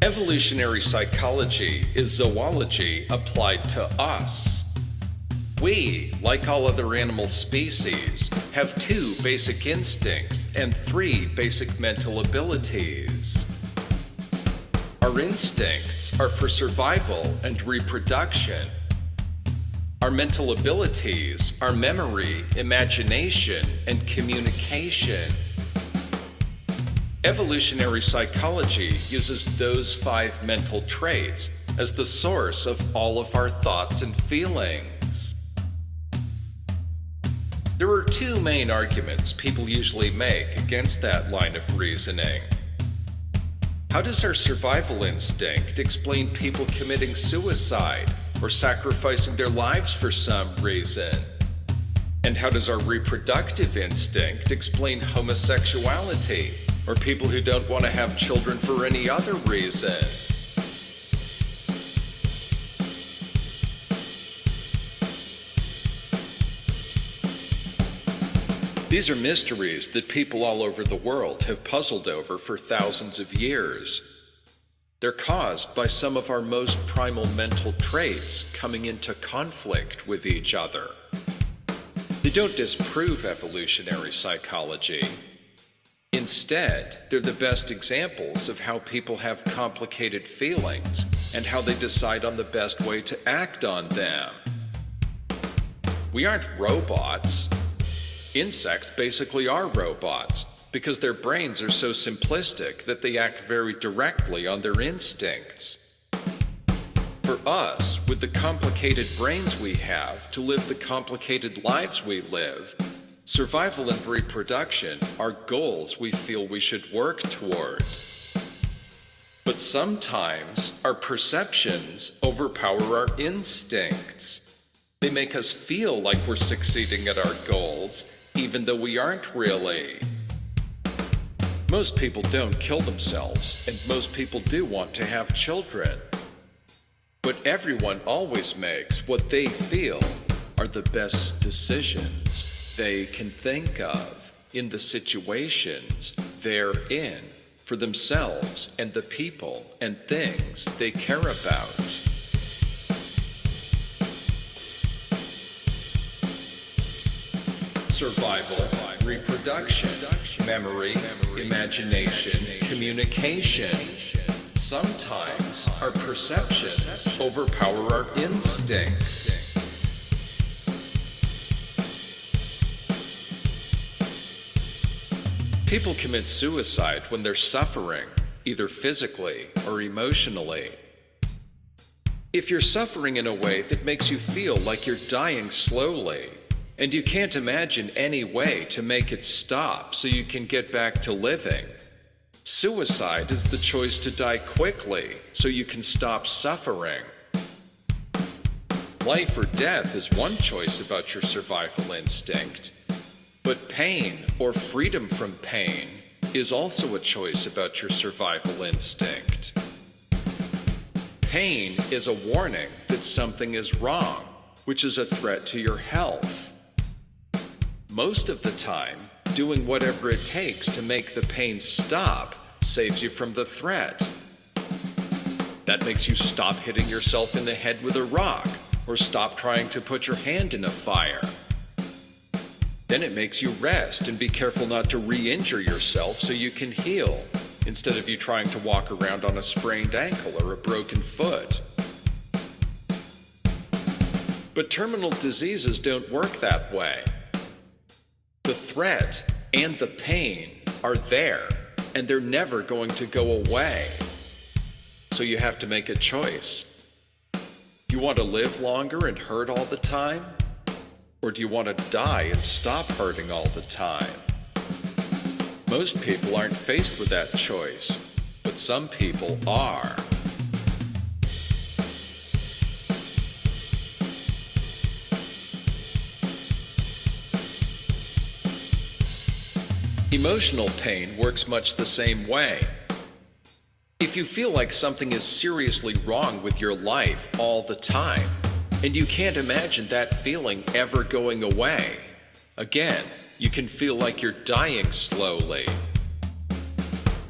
Evolutionary psychology is zoology applied to us. We, like all other animal species, have 2 basic instincts and 3 basic mental abilities. Our instincts are for survival and reproduction. Our mental abilities are memory, imagination, and communication. Evolutionary psychology uses those 5 mental traits as the source of all of our thoughts and feelings. There are 2 main arguments people usually make against that line of reasoning. How does our survival instinct explain people committing suicide or sacrificing their lives for some reason? And how does our reproductive instinct explain homosexuality or people who don't want to have children for any other reason? These are mysteries that people all over the world have puzzled over for thousands of years. They're caused by some of our most primal mental traits coming into conflict with each other. They don't disprove evolutionary psychology. Instead, they're the best examples of how people have complicated feelings and how they decide on the best way to act on them. We aren't robots. Insects basically are robots because their brains are so simplistic that they act very directly on their instincts. For us, with the complicated brains we have to live the complicated lives we live, survival and reproduction are goals we feel we should work toward. But sometimes our perceptions overpower our instincts. They make us feel like we're succeeding at our goals, even though we aren't really. Most people don't kill themselves, and most people do want to have children. But everyone always makes what they feel are the best decisions they can think of in the situations they're in for themselves and the people and things they care about. Survival, reproduction, memory, imagination, communication. Sometimes our perceptions overpower our instincts. People commit suicide when they're suffering, either physically or emotionally. If you're suffering in a way that makes you feel like you're dying slowly, and you can't imagine any way to make it stop so you can get back to living, suicide is the choice to die quickly so you can stop suffering. Life or death is one choice about your survival instinct. But pain, or freedom from pain, is also a choice about your survival instinct. Pain is a warning that something is wrong, which is a threat to your health. Most of the time, doing whatever it takes to make the pain stop saves you from the threat. That makes you stop hitting yourself in the head with a rock, or stop trying to put your hand in a fire. Then it makes you rest and be careful not to re-injure yourself so you can heal, instead of you trying to walk around on a sprained ankle or a broken foot. But terminal diseases don't work that way. The threat and the pain are there, and they're never going to go away. So you have to make a choice. Do you want to live longer and hurt all the time? Or do you want to die and stop hurting all the time? Most people aren't faced with that choice, but some people are. Emotional pain works much the same way. If you feel like something is seriously wrong with your life all the time, and you can't imagine that feeling ever going away, again, you can feel like you're dying slowly.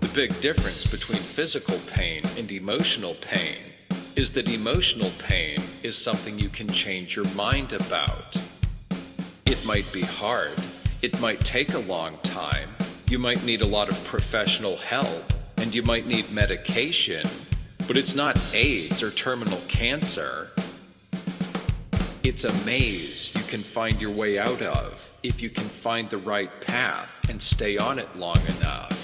The big difference between physical pain and emotional pain is that emotional pain is something you can change your mind about. It might be hard, it might take a long time, you might need a lot of professional help, and you might need medication, but it's not AIDS or terminal cancer. It's a maze you can find your way out of if you can find the right path and stay on it long enough.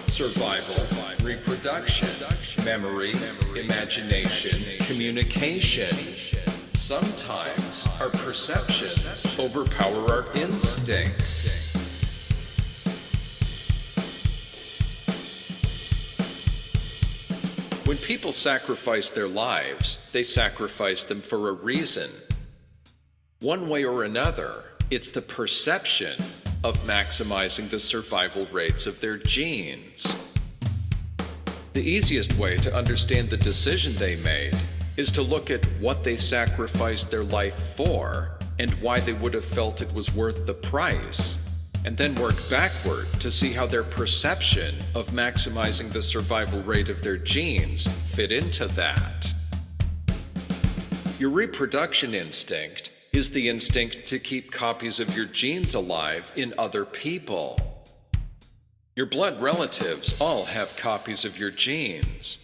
Survival, reproduction, memory, imagination, communication. Sometimes our perceptions overpower our instincts. When people sacrifice their lives, they sacrifice them for a reason. One way or another, it's the perception of maximizing the survival rates of their genes. The easiest way to understand the decision they made is to look at what they sacrificed their life for and why they would have felt it was worth the price, and then work backward to see how their perception of maximizing the survival rate of their genes fit into that. Your reproduction instinct is the instinct to keep copies of your genes alive in other people. Your blood relatives all have copies of your genes.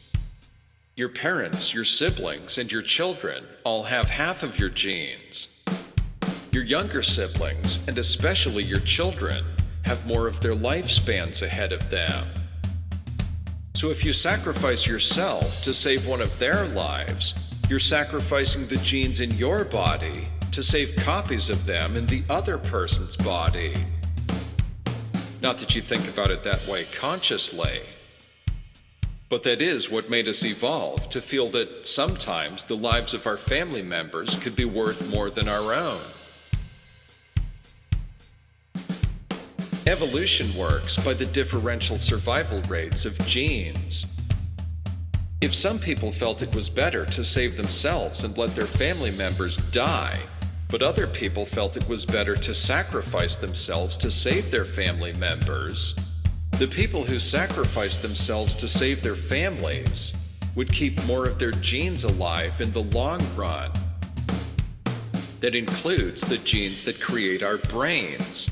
Your parents, your siblings, and your children all have half of your genes. Your younger siblings, and especially your children, have more of their lifespans ahead of them. So if you sacrifice yourself to save one of their lives, you're sacrificing the genes in your body to save copies of them in the other person's body. Not that you think about it that way consciously, but that is what made us evolve to feel that sometimes the lives of our family members could be worth more than our own. Evolution works by the differential survival rates of genes. If some people felt it was better to save themselves and let their family members die, but other people felt it was better to sacrifice themselves to save their family members, the people who sacrificed themselves to save their families would keep more of their genes alive in the long run. That includes the genes that create our brains.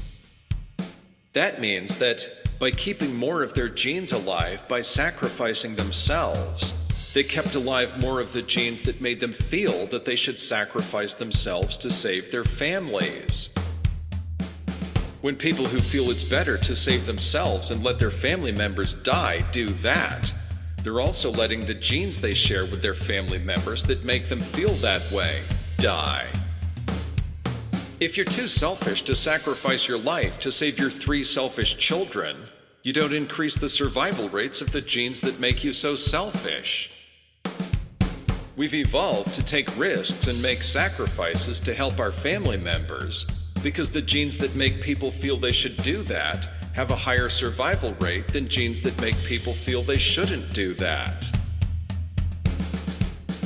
That means that by keeping more of their genes alive by sacrificing themselves, they kept alive more of the genes that made them feel that they should sacrifice themselves to save their families. When people who feel it's better to save themselves and let their family members die do that, they're also letting the genes they share with their family members that make them feel that way die. If you're too selfish to sacrifice your life to save your 3 selfish children, you don't increase the survival rates of the genes that make you so selfish. We've evolved to take risks and make sacrifices to help our family members because the genes that make people feel they should do that have a higher survival rate than genes that make people feel they shouldn't do that.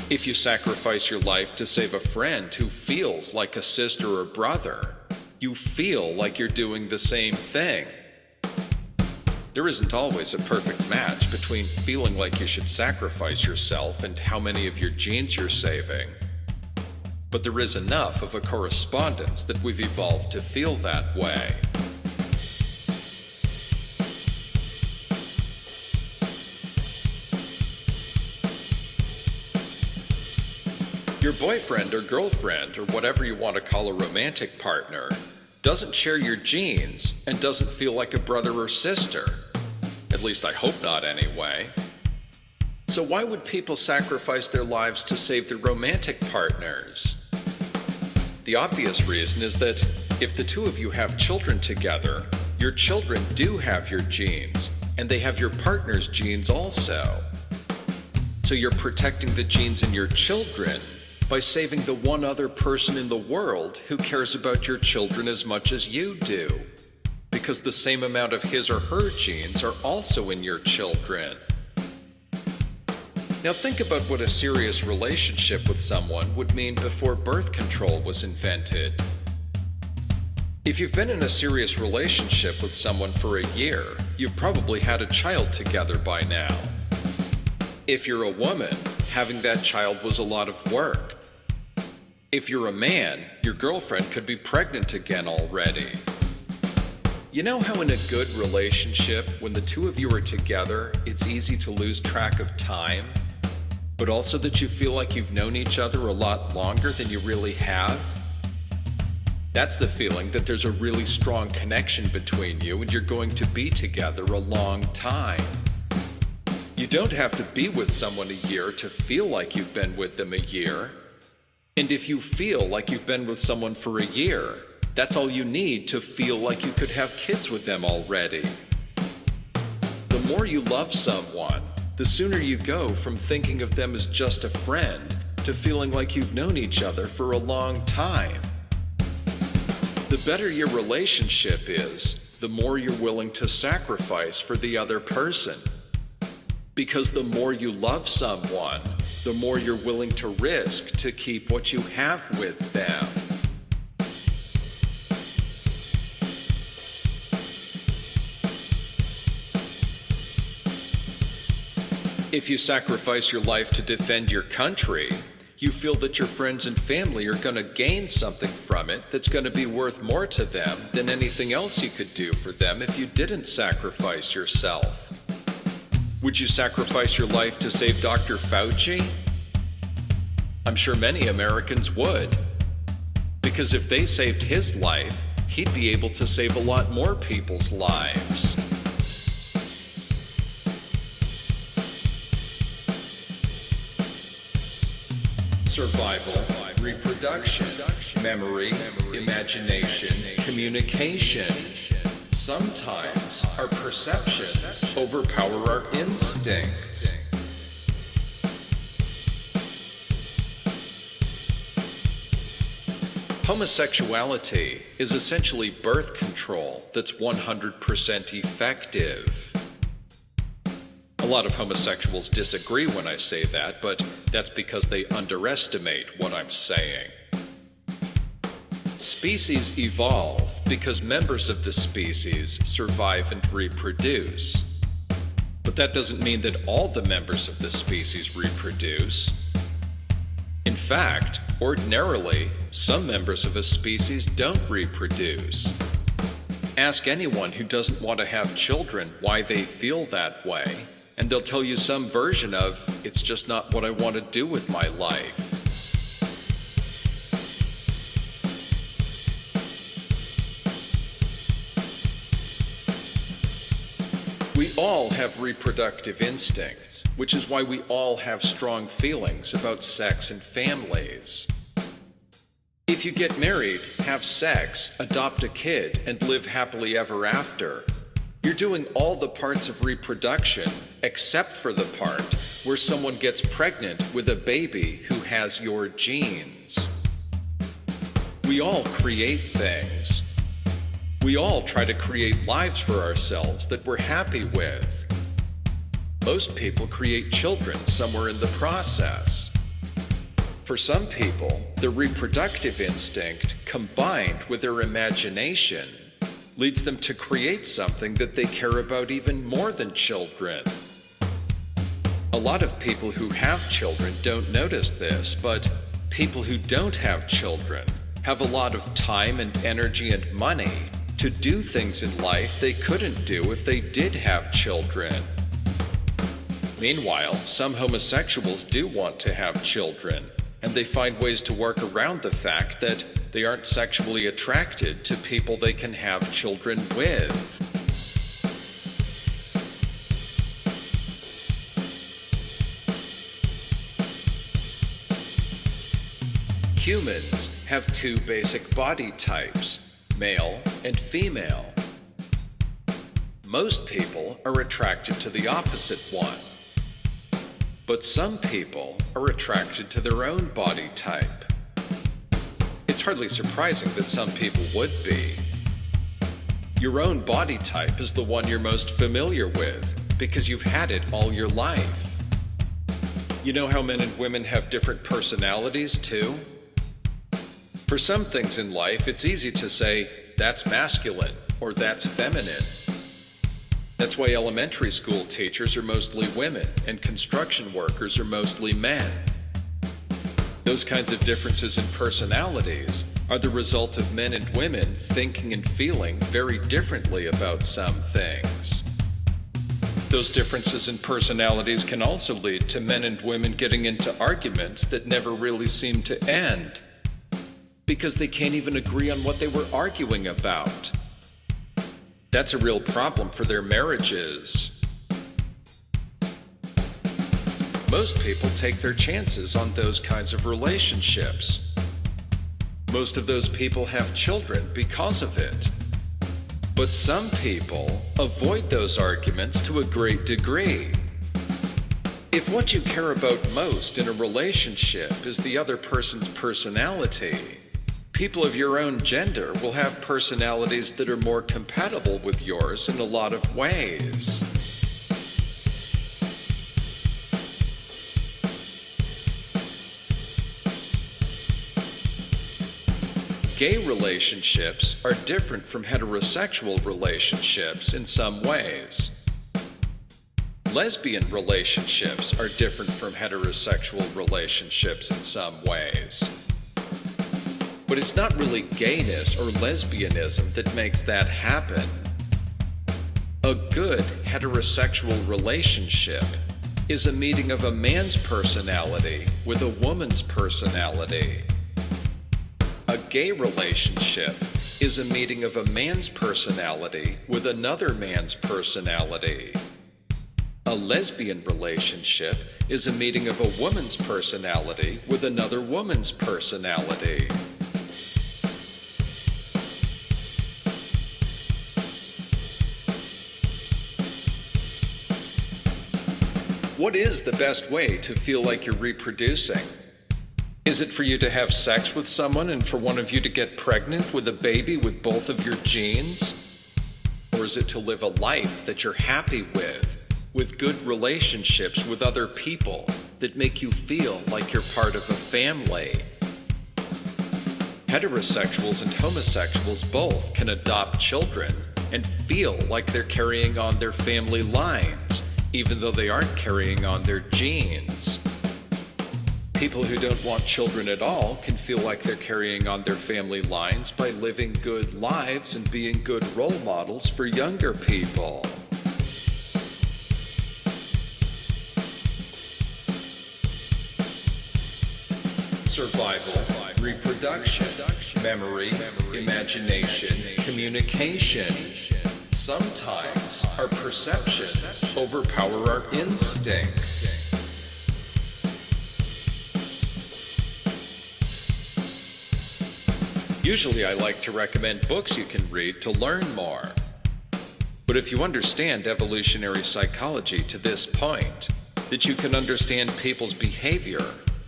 If you sacrifice your life to save a friend who feels like a sister or brother, you feel like you're doing the same thing. There isn't always a perfect match between feeling like you should sacrifice yourself and how many of your genes you're saving. But there is enough of a correspondence that we've evolved to feel that way. Your boyfriend or girlfriend, or whatever you want to call a romantic partner, doesn't share your genes and doesn't feel like a brother or sister. At least I hope not anyway. So why would people sacrifice their lives to save their romantic partners? The obvious reason is that if the two of you have children together, your children do have your genes, and they have your partner's genes also. So you're protecting the genes in your children by saving the one other person in the world who cares about your children as much as you do, because the same amount of his or her genes are also in your children. Now think about what a serious relationship with someone would mean before birth control was invented. If you've been in a serious relationship with someone for a year, you've probably had a child together by now. If you're a woman, having that child was a lot of work. If you're a man, your girlfriend could be pregnant again already. You know how in a good relationship, when the two of you are together, it's easy to lose track of time, but also that you feel like you've known each other a lot longer than you really have? That's the feeling that there's a really strong connection between you and you're going to be together a long time. You don't have to be with someone a year to feel like you've been with them a year. And if you feel like you've been with someone for a year, that's all you need to feel like you could have kids with them already. The more you love someone, the sooner you go from thinking of them as just a friend to feeling like you've known each other for a long time. The better your relationship is, the more you're willing to sacrifice for the other person. Because the more you love someone, the more you're willing to risk to keep what you have with them. If you sacrifice your life to defend your country, you feel that your friends and family are going to gain something from it that's going to be worth more to them than anything else you could do for them if you didn't sacrifice yourself. Would you sacrifice your life to save Dr. Fauci? I'm sure many Americans would. Because if they saved his life, he'd be able to save a lot more people's lives. Survival, reproduction, memory, imagination, communication. Sometimes our perceptions overpower our instincts. Homosexuality is essentially birth control that's 100% effective. A lot of homosexuals disagree when I say that, but that's because they underestimate what I'm saying. Species evolve because members of the species survive and reproduce. But that doesn't mean that all the members of the species reproduce. In fact, ordinarily, some members of a species don't reproduce. Ask anyone who doesn't want to have children why they feel that way, and they'll tell you some version of, it's just not what I want to do with my life. We all have reproductive instincts, which is why we all have strong feelings about sex and families. If you get married, have sex, adopt a kid, and live happily ever after, you're doing all the parts of reproduction except for the part where someone gets pregnant with a baby who has your genes. We all create things. We all try to create lives for ourselves that we're happy with. Most people create children somewhere in the process. For some people, the reproductive instinct combined with their imagination leads them to create something that they care about even more than children. A lot of people who have children don't notice this, but people who don't have children have a lot of time and energy and money to do things in life they couldn't do if they did have children. Meanwhile, some homosexuals do want to have children, and they find ways to work around the fact that they aren't sexually attracted to people they can have children with. Humans have two basic body types, male and female. Most people are attracted to the opposite one. But some people are attracted to their own body type. It's hardly surprising that some people would be. Your own body type is the one you're most familiar with because you've had it all your life. You know how men and women have different personalities too? For some things in life, it's easy to say, that's masculine or that's feminine. That's why elementary school teachers are mostly women and construction workers are mostly men. Those kinds of differences in personalities are the result of men and women thinking and feeling very differently about some things. Those differences in personalities can also lead to men and women getting into arguments that never really seem to end, because they can't even agree on what they were arguing about. That's a real problem for their marriages. Most people take their chances on those kinds of relationships. Most of those people have children because of it. But some people avoid those arguments to a great degree. If what you care about most in a relationship is the other person's personality, people of your own gender will have personalities that are more compatible with yours in a lot of ways. Gay relationships are different from heterosexual relationships in some ways. Lesbian relationships are different from heterosexual relationships in some ways. But it's not really gayness or lesbianism that makes that happen. A good heterosexual relationship is a meeting of a man's personality with a woman's personality. A gay relationship is a meeting of a man's personality with another man's personality. A lesbian relationship is a meeting of a woman's personality with another woman's personality. What is the best way to feel like you're reproducing? Is it for you to have sex with someone and for one of you to get pregnant with a baby with both of your genes? Or is it to live a life that you're happy with good relationships with other people that make you feel like you're part of a family? Heterosexuals and homosexuals both can adopt children and feel like they're carrying on their family lines, even though they aren't carrying on their genes. People who don't want children at all can feel like they're carrying on their family lines by living good lives and being good role models for younger people. Survival, reproduction, memory, imagination, communication. Sometimes our perceptions overpower our instincts. Usually I like to recommend books you can read to learn more. But if you understand evolutionary psychology to this point, that you can understand people's behavior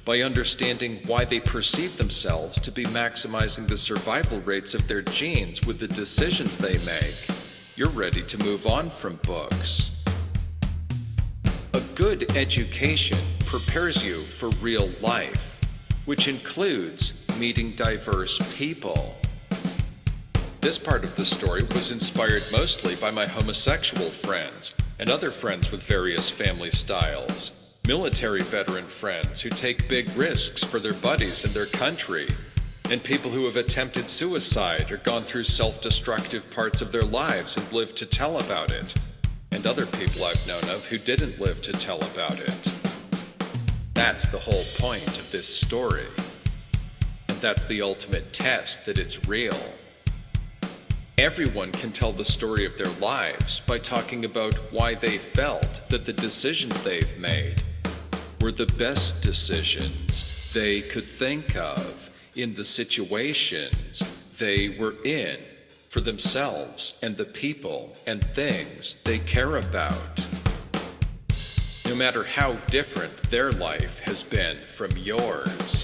by understanding why they perceive themselves to be maximizing the survival rates of their genes with the decisions they make, you're ready to move on from books. A good education prepares you for real life, which includes meeting diverse people. This part of the story was inspired mostly by my homosexual friends and other friends with various family styles, military veteran friends who take big risks for their buddies and their country, and people who have attempted suicide or gone through self-destructive parts of their lives and lived to tell about it, and other people I've known of who didn't live to tell about it. That's the whole point of this story. That's the ultimate test that it's real. Everyone can tell the story of their lives by talking about why they felt that the decisions they've made were the best decisions they could think of in the situations they were in for themselves and the people and things they care about, no matter how different their life has been from yours.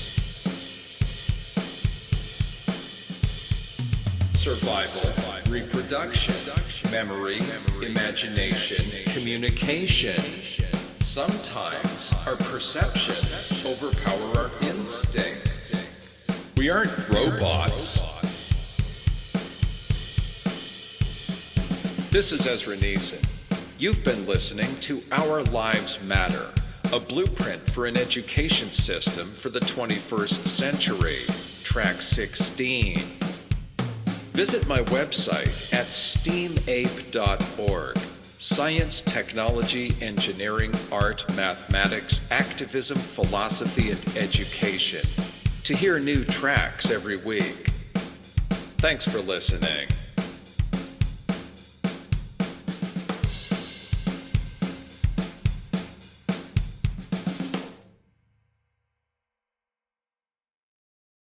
Survival, reproduction, memory, imagination, communication. Sometimes our perceptions overpower our instincts. We aren't robots. This is Ezra Neeson. You've been listening to Our Lives Matter, a blueprint for an education system for the 21st century, track 16. Visit my website at STEAMAPE.org. Science, technology, engineering, art, mathematics, activism, philosophy, and education, to hear new tracks every week. Thanks for listening.